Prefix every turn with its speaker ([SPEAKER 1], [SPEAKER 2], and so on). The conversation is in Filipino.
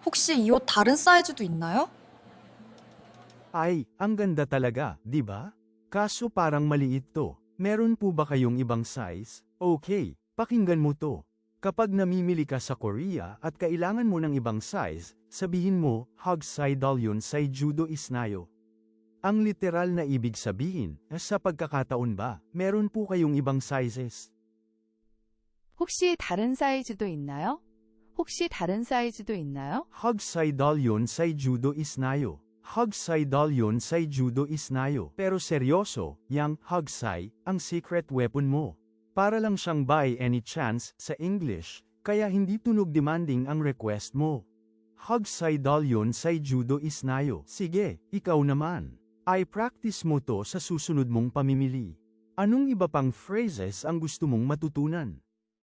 [SPEAKER 1] 혹시 이 옷 다른 사이즈도 있나요?
[SPEAKER 2] Ay, ang ganda talaga, di ba? Kaso parang maliit to. Meron po ba kayong ibang size? Okay, pakinggan mo to. Kapag namimili ka sa Korea at kailangan mo ng ibang size, sabihin mo, hagsaidalyon sa judo isnayo. Ang literal na ibig sabihin, sa pagkakataon ba, meron po kayong ibang sizes?
[SPEAKER 3] 혹시 다른 사이즈도 있나요? 혹시 다른 사이즈도 있나요?
[SPEAKER 2] Hagsaidalyon sa judo isnayo. Hagsaidalyon sa judo isnayo. Pero seryoso, yang hagsay, ang secret weapon mo. Para lang siyang by any chance sa English, kaya hindi tunog demanding ang request mo. Hagsaidalyon sa judo isnayo. Sige, ikaw naman. I-practice mo to sa susunod mong pamimili. Anong iba pang phrases ang gusto mong matutunan?